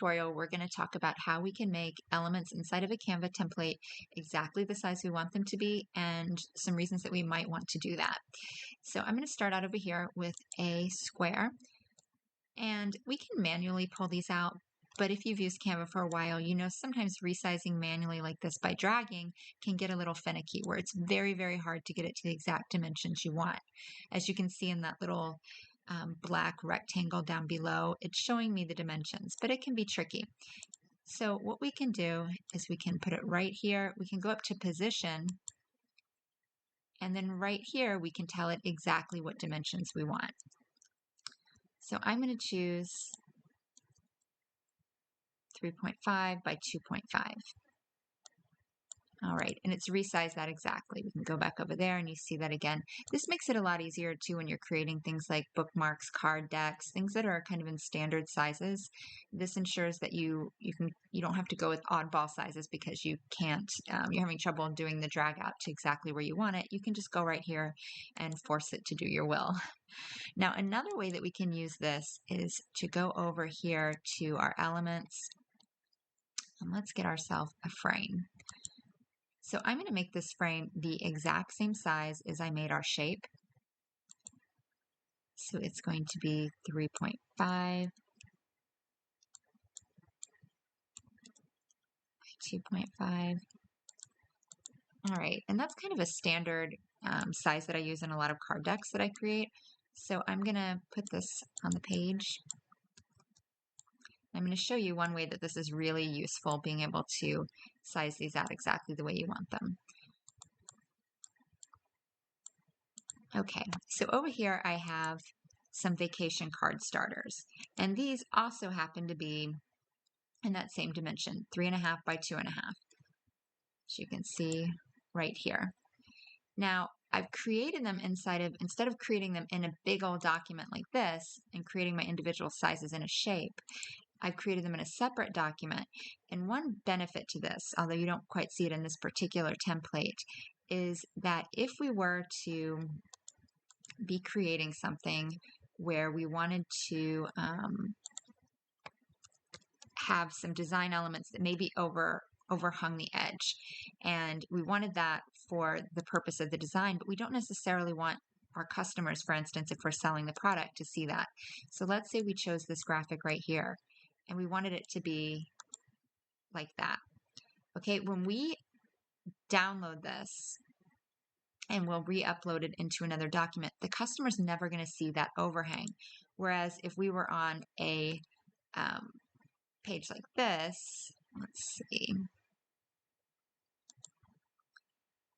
tutorial, we're going to talk about how we can make elements inside of a Canva template exactly the size we want them to be and some reasons that we might want to do that. So I'm going to start out over here with a square, and we can manually pull these out. But if you've used Canva for a while, you know sometimes resizing manually like this by dragging can get a little finicky, where it's very, very hard to get it to the exact dimensions you want. As you can see in that little black rectangle down below, it's showing me the dimensions, but it can be tricky. So what we can do is we can put it right here. We can go up to position, and then right here we can tell it exactly what dimensions we want. So I'm going to choose 3.5 by 2.5. All right, and it's resized that exactly. We can go back over there and you see that again. This makes it a lot easier too when you're creating things like bookmarks, card decks, things that are kind of in standard sizes. This ensures that you don't have to go with oddball sizes because you can't, you're having trouble doing the drag out to exactly where you want it. You can just go right here and force it to do your will. Now, another way that we can use this is to go over here to our elements, and let's get ourselves a frame. So I'm going to make this frame the exact same size as I made our shape. So it's going to be 3.5 by 2.5. All right, and that's kind of a standard size that I use in a lot of card decks that I create. So I'm going to put this on the page. I'm going to show you one way that this is really useful, being able to size these out exactly the way you want them. Okay, so over here I have some vacation card starters, and these also happen to be in that same dimension, 3.5 by 2.5, as you can see right here. Now, I've created them instead of creating them in a big old document like this and creating my individual sizes in a shape, I've created them in a separate document. And one benefit to this, although you don't quite see it in this particular template, is that if we were to be creating something where we wanted to have some design elements that maybe overhung the edge, and we wanted that for the purpose of the design, but we don't necessarily want our customers, for instance, if we're selling the product, to see that. So let's say we chose this graphic right here and we wanted it to be like that. Okay, when we download this and we'll re-upload it into another document, the customer's never going to see that overhang. Whereas if we were on a page like this, let's see,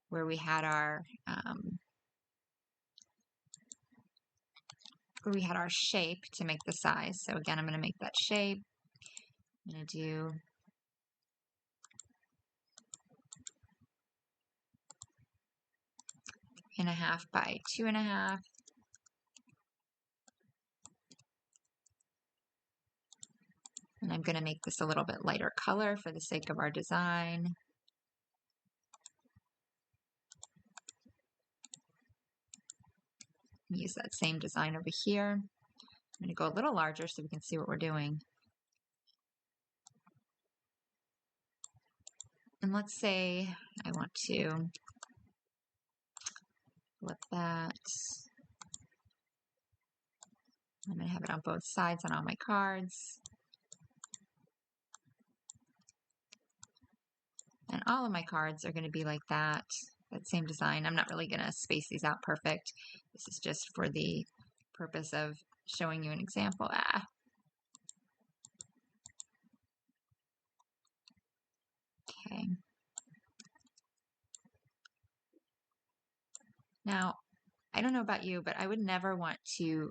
where we had our shape to make the size. So again, I'm going to make that shape. I'm going to do 3.5 by 2.5. And I'm going to make this a little bit lighter color for the sake of our design. Use that same design over here. I'm going to go a little larger so we can see what we're doing. And let's say I want to flip that. I'm going to have it on both sides on all my cards. And all of my cards are going to be like that same design. I'm not really going to space these out perfect. This is just for the purpose of showing you an example. Okay. Now, I don't know about you, but I would never want to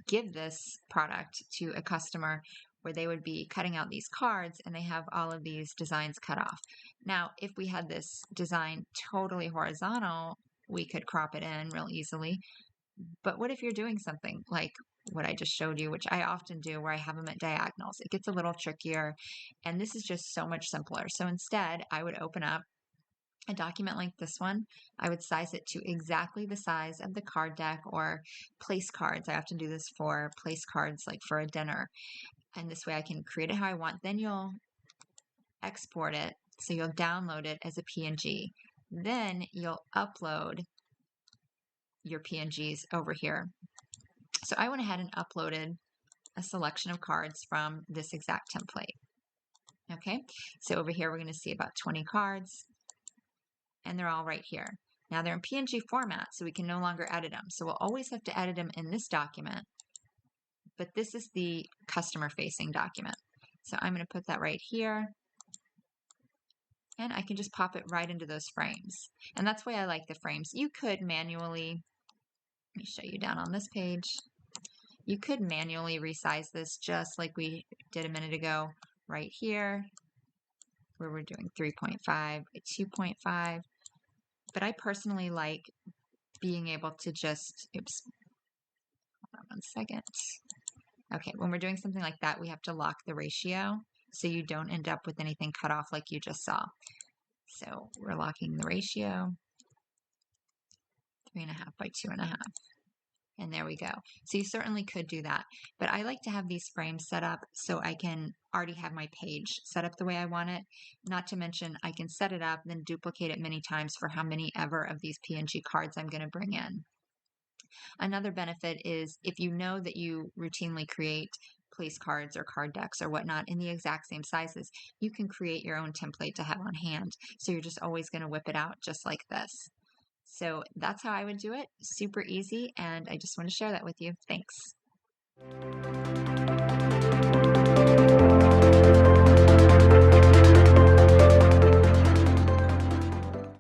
give this product to a customer where they would be cutting out these cards and they have all of these designs cut off. Now, if we had this design totally horizontal, we could crop it in real easily. But what if you're doing something like what I just showed you, which I often do, where I have them at diagonals? It gets a little trickier, and this is just so much simpler. So instead, I would open up a document like this one. I would size it to exactly the size of the card deck or place cards. I often do this for place cards, like for a dinner. And this way I can create it how I want. Then you'll export it. So you'll download it as a PNG. Then you'll upload your PNGs over here. So I went ahead and uploaded a selection of cards from this exact template. Okay, so over here we're going to see about 20 cards, and they're all right here. Now they're in PNG format, so we can no longer edit them. So we'll always have to edit them in this document, but this is the customer-facing document. So I'm going to put that right here, and I can just pop it right into those frames. And that's why I like the frames. You could manually, let me show you down on this page, you could manually resize this just like we did a minute ago right here, where we're doing 3.5, 2.5. But I personally like being able to just, oops, hold on one second. Okay, when we're doing something like that, we have to lock the ratio so you don't end up with anything cut off like you just saw. So we're locking the ratio, 3.5 by 2.5. And there we go. So you certainly could do that. But I like to have these frames set up so I can already have my page set up the way I want it. Not to mention I can set it up and then duplicate it many times for how many ever of these PNG cards I'm going to bring in. Another benefit is if you know that you routinely create place cards or card decks or whatnot in the exact same sizes, you can create your own template to have on hand. So you're just always going to whip it out just like this. So that's how I would do it. Super easy, and I just want to share that with you. Thanks.